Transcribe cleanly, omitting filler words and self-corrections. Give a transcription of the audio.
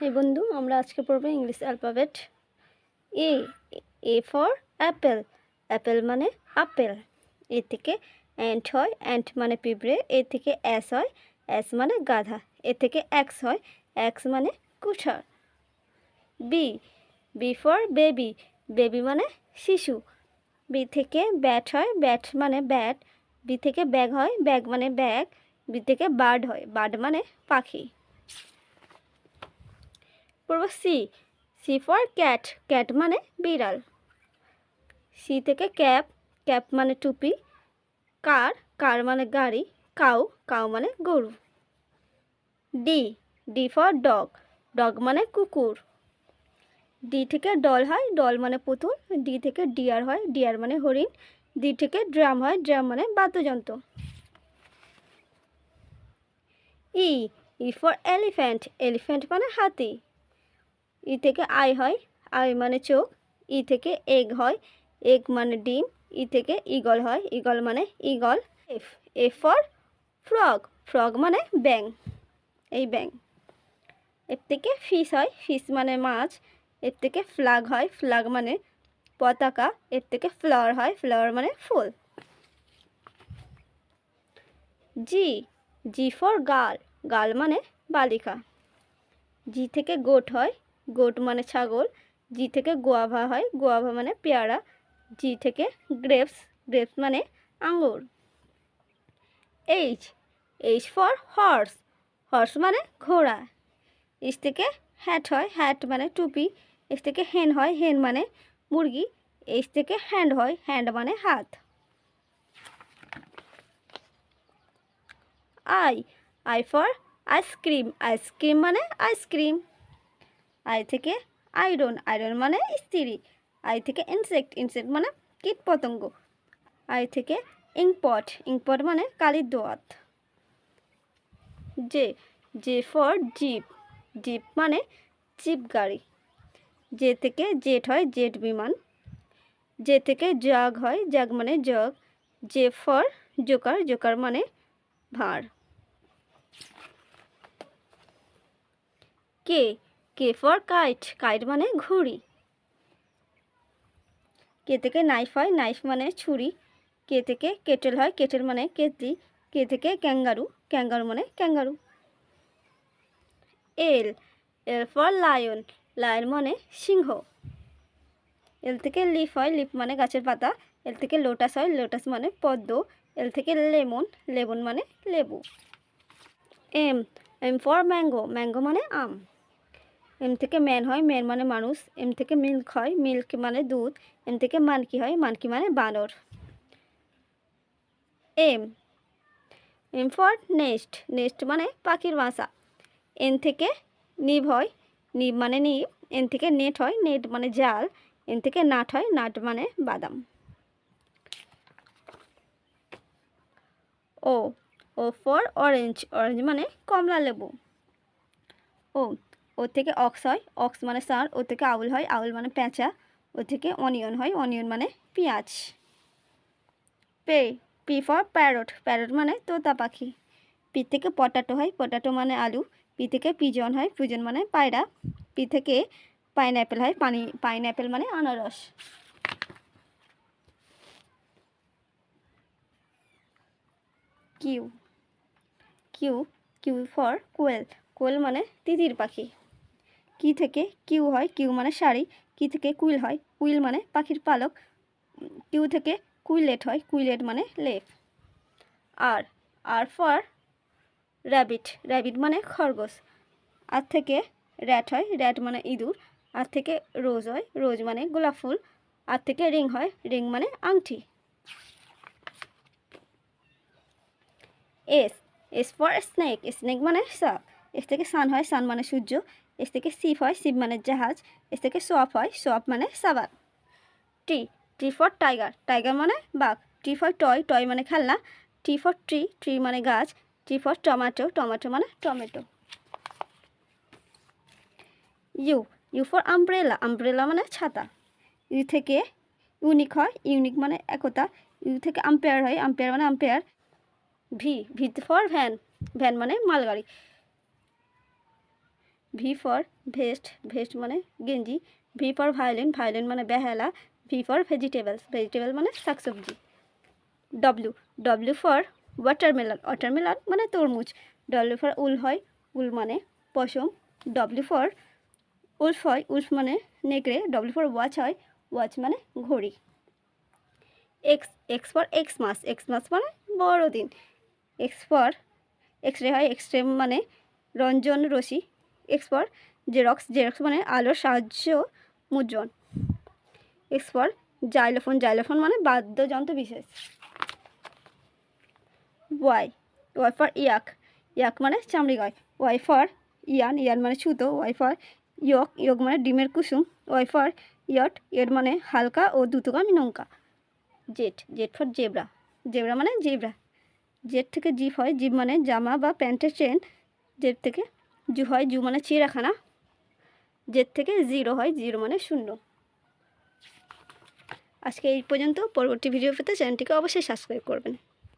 এই বন্ধু আমরা আজকে পড়বো English alphabet. A A for Apple, Apple মানে আপেল। এ থেকে অ্যান্ট হয়, অ্যান্ট মানে পিঁপড়ে। এ থেকে অ্যাস হয়, অ্যাস মানে গাধা। এ থেকে এক্স হয়, এক্স মানে কুঠার। B B for baby, baby মানে শিশু। বি থেকে ব্যাট হয়, ব্যাট মানে ব্যাট। বি থেকে ব্যাগ হয়, ব্যাগ মানে ব্যাগ। বি থেকে বার্ড হয়, বার্ড মানে পাখি। পড়ব C, C for cat, cat মানে বিড়াল। সি থেকে ক্যাপ, ক্যাপ মানে টুপি। কার, কার মানে গাড়ি। কাউ, কাউ মানে গরু। D, D for dog, dog মানে কুকুর। ডি থেকে ডল হয়, ডল মানে পুতুল। ডি থেকে ডিয়ার হয়, ডিয়ার মানে হরিণ। ডি থেকে ড্রাম হয়, ড্রাম মানে বাদ্যযন্ত্র। ই, ই ফর এলিফ্যান্ট, এলিফ্যান্ট মানে হাতি। ই থেকে আই হয়, আই মানে চোখ। ই থেকে এগ হয়, এগ মানে ডিম। ই থেকে ইগল হয়, ইগল মানে eagle. F, F for frog, frog মানে ব্যাং, এই ব্যাং। এর থেকে ফিশ হয়, ফিশ মানে মাছ। এর থেকে ফ্ল্যাগ হয়, ফ্ল্যাগ মানে পতাকা। এর থেকে ফ্লাওয়ার হয়, ফ্লাওয়ার মানে ফুল। জি, জি ফর গার্ল, গার্ল মানে বালিকা। জি থেকে গোট হয়, গোট মানে ছাগল। জি থেকে গোয়াভা হয়, গোয়াভা মানে পেয়ারা। জি থেকে গ্রেপস, গ্রেপস মানে আঙ্গুর। H, H for horse, horse মানে ঘোড়া। এস থেকে হ্যাট হয়, হ্যাট মানে টুপি। এস থেকে হেন হয়, হেন মানে মুরগি। এস থেকে হ্যান্ড হয়, হ্যান্ড মানে হাত। I, I for ice cream, ice cream মানে আইসক্রিম। আই থেকে আয়রন, আয়রন মানে ইস্ত্রি। আই থেকে ইনসেক্ট, ইনসেক্ট মানে কীট পতঙ্গ। আই থেকে ইঙ্কপট, ইঙ্কপট মানে কালির দোয়াত। J, J for jeep, jeep মানে জিপ গাড়ি। জে থেকে জেট হয়, জেট বিমান। জে থেকে জাগ হয়, জাগ মানে jug. J for joker, joker মানে ভাঁড়। K, K for kite, kite মানে ঘুড়ি। কে থেকে নাইফ হয়, নাইফ মানে ছুরি। কে থেকে কেটেল হয়, কেটেল মানে কেতলি। কে থেকে ক্যাঙ্গারু, ক্যাঙ্গারু মানে kangaroo. L, L for lion, lion মানে সিংহ। এল থেকে লিফ হয়, লিফ মানে গাছের পাতা। এল থেকে লোটাস হয়, লোটাস মানে পদ্ম। এল থেকে লেমন, লেমন মানে লেবু। M, M for mango, mango মানে আম। এম থেকে ম্যান হয়, ম্যান মানে মানুষ। এম থেকে মিল্ক হয়, মিল্ক মানে দুধ। এম থেকে মানকি হয়, মানকি মানে বানর। M, M for nest, nest মানে পাখির বাসা। এন থেকে নিব হয়, নিব মানে নিব। এন থেকে নেট হয়, নেট মানে জাল। এন থেকে নাট হয়, নাট মানে বাদাম। ও, ও ফর অরেঞ্জ, অরেঞ্জ মানে কমলা লেবু। ও, ও থেকে অক্স হয়, অক্স মানে ষাঁড়। ও থেকে আউল হয়, আউল মানে পেঁচা। ও থেকে অনিয়ন হয়, অনিয়ন মানে পেঁয়াজ। Pay, P for parrot, parrot মানে তোতা পাখি। পি থেকে পটাটো হয়, পটাটো মানে আলু। পি থেকে পিজন হয়, পিজন মানে পায়রা। পি থেকে পাইনঅ্যাপেল হয়, পাইনঅ্যাপেল মানে আনারস। কিউ, কিউ, কিউ ফর কোয়েল, কোয়েল মানে তিতির পাখি। কি থেকে কিউ হয়, কিউ মানে শাড়ি। কি থেকে কুইল হয়, কুইল মানে পাখির পালক। কিউ থেকে কুইলেট হয়, কুইলেট মানে লেপ। আর, আর ফর র্যাবিট, র্যাবিট মানে খরগোশ। আর থেকে র্যাট হয়, র্যাট মানে ইঁদুর। আর থেকে রোজ হয়, রোজ মানে গোলাপ ফুল। আর থেকে রিং হয়, রিং মানে আংটি। S, S for snake, snake মানে সাপ। এস থেকে সান হয়, সান মানে সূর্য। এস থেকে শিপ হয়, শিপ মানে জাহাজ। এস থেকে সোয়াপ হয়, সোয়াপ মানে সাবান। টি, টি ফর টাইগার, টাইগার মানে বাঘ। টি ফর টয়, টয় মানে খেলনা। টি ফর ট্রি, ট্রি মানে গাছ। টি ফর টমেটো, টমেটো মানে tomato. U, U for umbrella, umbrella মানে ছাতা। ইউ থেকে ইউনিক হয়, ইউনিক মানে একতা। ইউ থেকে আম্পায়ার হয়, আম্পায়ার মানে umpire. V, V for van, van মানে মালগাড়ি। ভি ফর ভেস্ট, ভেস্ট মানে গেঞ্জি। ভি ফর ভায়োলিন, ভায়োলিন মানে বেহালা। ভি ফর ভেজিটেবলস, ভেজিটেবল মানে শাকসবজি। W, W for watermelon, watermelon মানে তরমুজ। ডব্লিউ ফর উল হয়, উল মানে পশম। ডব্লিউ ফর উলফ হয়, উলফ মানে নেকড়ে। ডব্লিউ ফর ওয়াচ হয়, ওয়াচ মানে ঘড়ি। X, x for Xmas, Xmas মানে বড়দিন। এক্স ফর এক্স রে হয়, এক্স রে মানে রঞ্জন রশ্মি। এক্স ফর জেরক্স, জেরক্স মানে আলোর সাহায্য মুদ্রণ। এক্স ফর জাইলোফোন, জাইলোফোন মানে বাদ্যযন্ত্র বিশেষ। ওয়াই, ওয়াই ফর ইয়াক, ইয়াক মানে চামড়ি গায়। ওয়াই ফর ইয়ান, ইয়ান মানে ছুতো। ওয়াই ফর ইয়ক, ইয়ক মানে ডিমের কুসুম। ওয়াই ফর ইয়ট, ইয়ট মানে হালকা ও দ্রুতগামী নৌকা। Jet, jet for zebra, zebra মানে জেব্রা। জেট থেকে জিপ হয়, জিপ মানে জামা বা প্যান্টের চেন। জেট থেকে জু হয়, জু মানে চিড়িয়াখানা। জেট থেকে জিরো হয়, জিরো মানে শূন্য। আজকে এই পর্যন্ত। পরবর্তী ভিডিও পেতে চ্যানেলটিকে অবশ্যই সাবস্ক্রাইব করবেন।